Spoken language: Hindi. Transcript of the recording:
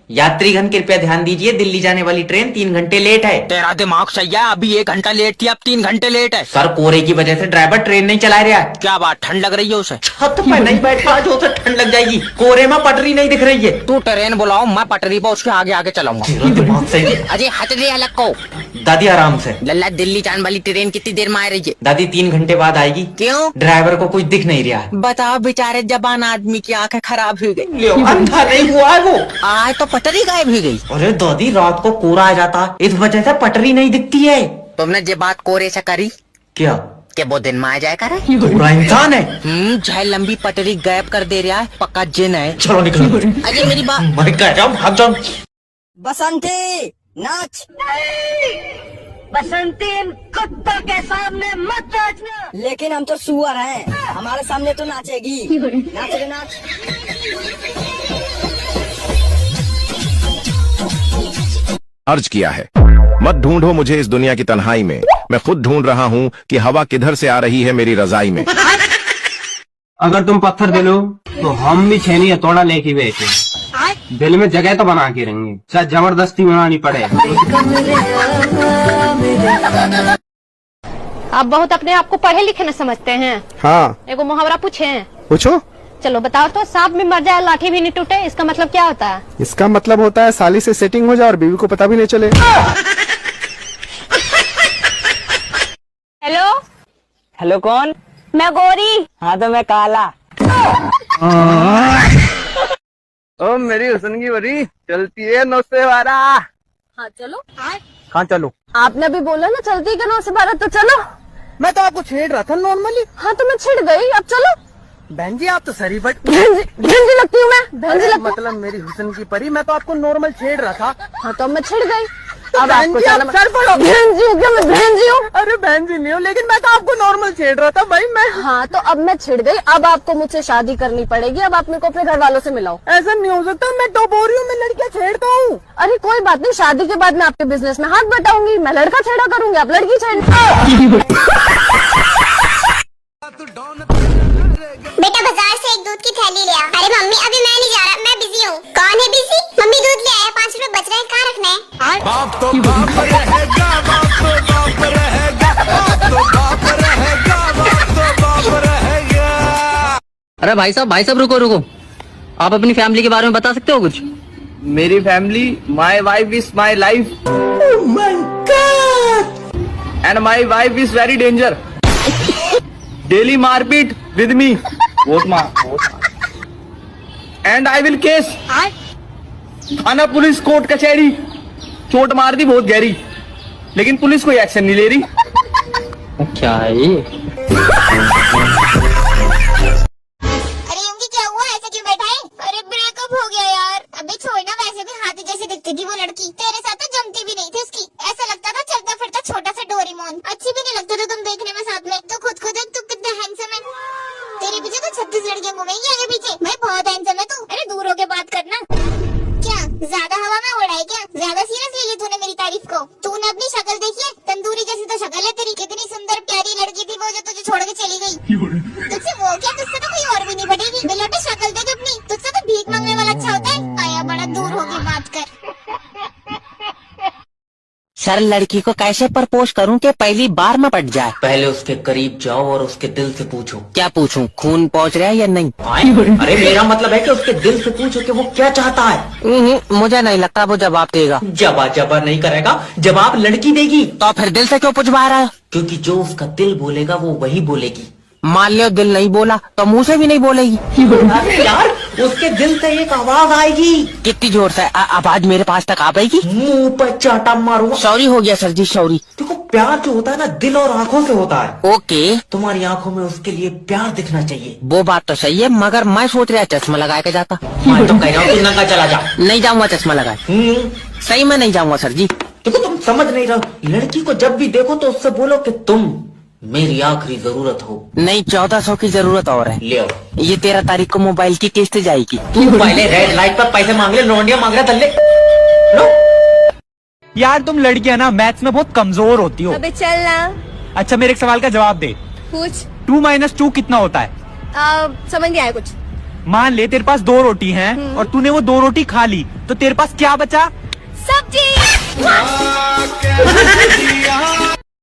यात्रीगण कृपया ध्यान दीजिए, दिल्ली जाने वाली ट्रेन 3 घंटे लेट है। तेरा दिमाग सही है, अभी 1 घंटा लेट थी, अब 3 घंटे लेट है। सर कोहरे की वजह से ड्राइवर ट्रेन नहीं चला रहा है। क्या बात, ठंड लग रही है उसे? छत पे नहीं बैठा जो उसे ठंड लग जाएगी, कोहरे में पटरी नहीं दिख रही है। तू ट्रेन बुलाओ, मैं पटरी पर उसके आगे आगे चलाऊंगा। दिमाग सही है। अजय हट दे अलग को। दादी आराम से। लल्ला, दिल्ली जाने वाली ट्रेन कितनी देर में आ रही है? दादी 3 घंटे बाद आएगी। क्यों? ड्राइवर को कुछ दिख नहीं रहा है। बताओ, बेचारे जबान आदमी की आंखें खराब हो गई। अंधा नहीं हुआ है वो। आज तो पटरी गायब हो गई। अरे दादी, रात को कोहरा आ जाता, इस वजह से पटरी नहीं दिखती है। तुमने ये बात कोहरे से करी क्या? कि वो दिन में आ जाए करे? पूरा इंसान है। चाहे लंबी पटरी गायब कर दे रहा है, पक्का जिन है। चलो निकलो। अजय मेरी बात। मैं कह रहा हूँ भाग जाओ। बसंती नाच। बसंती, इन कुत्तों के सामने मत नाचना। लेकिन हम तो सुअर हैं, हमारे सामने तो नाचेगी। नाच रे नाच। अर्ज किया है, मत ढूंढो मुझे इस दुनिया की तन्हाई में, मैं खुद ढूंढ रहा हूँ कि हवा किधर से आ रही है मेरी रजाई में। अगर तुम पत्थर दे लो तो हम भी छेनी हथौड़ा लेके बैठे, दिल में जगह तो बना के रहेंगे, चाहे जबरदस्ती बनानी पड़े। आप बहुत अपने आप को पढ़े लिखे न समझते हैं। हाँ, एगो मुहावरा पूछे? पूछो। चलो बताओ तो, सांप भी मर जाए लाठी भी नहीं टूटे, इसका मतलब क्या होता है? इसका मतलब होता है साली से सेटिंग हो जाए और बीवी को पता भी नहीं चले। हेलो हेलो, कौन? मैं गौरी। हाँ तो मैं काला। ओ मेरी हुस्न की बड़ी चलती है 9 से 12। हाँ चलो। हाँ चलो। आपने भी बोला ना चलती है 9 से 12, तो चलो। मैं तो आपको छेड़ रहा था नॉर्मली। हाँ तो मैं छिड़ गई, अब चलो। बहन जी, आप तो सरी बट भेंजी लगती हूँ मैं, भेंजी लगती हूँ। मतलब मेरी हुस्न की परी, मैं तो आपको नॉर्मल छेड़ रहा था। हाँ तो मैं छिड़ गई। अब आपको सर पड़ो। भेंजी हूँ क्या? मैं भेंजी हूँ? अरे बहन जी नहीं हो, लेकिन मैं तो आपको नॉर्मल छेड़ रहा था भाई मैं। हाँ तो अब मैं छिड़ गई, अब आपको मुझसे शादी करनी पड़ेगी। अब आप मेरे को अपने घर वालों से मिलाओ। ऐसा नहीं हो सकता, मैं तो बोल रही हूँ, मैं लड़कियां छेड़ता हूँ। अरे कोई बात नहीं, शादी के बाद मैं आपके बिजनेस में हाथ बटाऊंगी। मैं लड़का छेड़ा करूंगी, आप लड़की छेड़। बेटा बाजार से एक दूध की थैली ले आ। अरे मम्मी अभी मैं नहीं जा रहा, मैं बिजी हूँ। कौन है बिजी? मम्मी दूध ले आया, 5 रुपए बच रहे हैं, कहाँ रखना है? बाप तो बाप रहेगा, बाप तो बाप रहेगा, बाप तो बाप रहेगा, बाप तो बाप रहेगा। अरे भाई साहब रुको रुको, आप अपनी फैमिली के बारे में बता सकते हो कुछ? मेरी family, my wife is my life and my wife is very danger. Daily मारपीट with me, and I will case थाना पुलिस कोर्ट कचहरी। चोट मार दी बहुत गहरी, लेकिन पुलिस कोई एक्शन नहीं ले रही। क्या है ये? अरे उनकी क्या हुआ, ऐसे क्यों बैठा है? अरे ब्रेकअप हो गया यार। अबे छोड़ ना, वैसे भी हाथी जैसी दिखती थी वो लड़की, तेरे साथ तो जमती भी नहीं थी उसकी। ऐसा लगता था चलता फिरता छोटा सा डोरेमोन। अच्छी भी नहीं लगता था तुम देखने में साथ में। तो खुद देख, तू कितना हैंडसम है। तेरे पीछे तो 36 लड़कियां घूमेंगी आगे पीछे। भाई बहुत हैंडसम है तू। अरे दूर होके बात करना। क्या ज्यादा हवा में उड़ाई क्या? ज्यादा सीरियस ले ली तूने मेरी तारीफ को? तूने अपनी शक्ल देखी है? तंदूरी जैसी तो शक्ल है तेरी। कितनी सुंदर प्यारी लड़की थी वो, जो तुझे छोड़ के चली गई। तुझसे वो क्या, तुझसे तो कोई और भी नहीं पटेगी। बेलौटे शक्ल देख अपनी, तुझसे तो भीख मांगने वाला अच्छा होता है। आया बड़ा दूर होके बात कर। सर, लड़की को कैसे प्रपोज करूं कि पहली बार में पट जाए? पहले उसके करीब जाओ और उसके दिल से पूछो। क्या पूछूं, खून पहुंच रहा है या नहीं? अरे मेरा मतलब है कि उसके दिल से पूछो कि वो क्या चाहता है। मुझे नहीं लगता वो जवाब देगा। जवाब नहीं करेगा, जवाब लड़की देगी। तो फिर दिल से क्यों पूछवा रहा है? क्योंकि जो उसका दिल बोलेगा वो वही बोलेगी। मान लियो दिल नहीं बोला तो मुंह से भी नहीं बोलेगी। अरे यार, उसके दिल से एक आवाज आएगी। कितनी जोर से? आवाज मेरे पास तक आ पाएगी? मुंह पर चाटा मारूंगा। सॉरी हो गया सर जी, सॉरी। देखो, प्यार जो होता है ना, दिल और आंखों से होता है। ओके, तुम्हारी आंखों में उसके लिए प्यार दिखना चाहिए। वो बात तो सही है, मगर मैं सोच रहा चश्मा लगा के जाता। मैं तो कह रहा हूँ, नंगा चला जा। नहीं जाऊंगा चश्मा लगाए। सही में नहीं जाऊंगा सर जी। देखो, तुम समझ नहीं रहे। लड़की को जब भी देखो तो उससे बोलो कि तुम मेरी आखिरी जरूरत हो। नहीं, 1400 की जरूरत और है। ले आओ। ये 13 तारीख को मोबाइल की किस्त जाएगी। तू पहले रेड लाइट पर पैसे मांग ले, लौंडिया मांग रहा तल्ले। लो। यार तुम लड़कियां ना मैथ्स में बहुत कमजोर होती हो। अबे चल ना। अच्छा, मेरे एक सवाल का जवाब दे। पूछ। 2 - 2 कितना होता है? समझ नहीं आया कुछ। मान ले तेरे पास 2 रोटी हैं और तूने वो 2 रोटी खा ली, तो तेरे पास क्या बचा? सब्जी।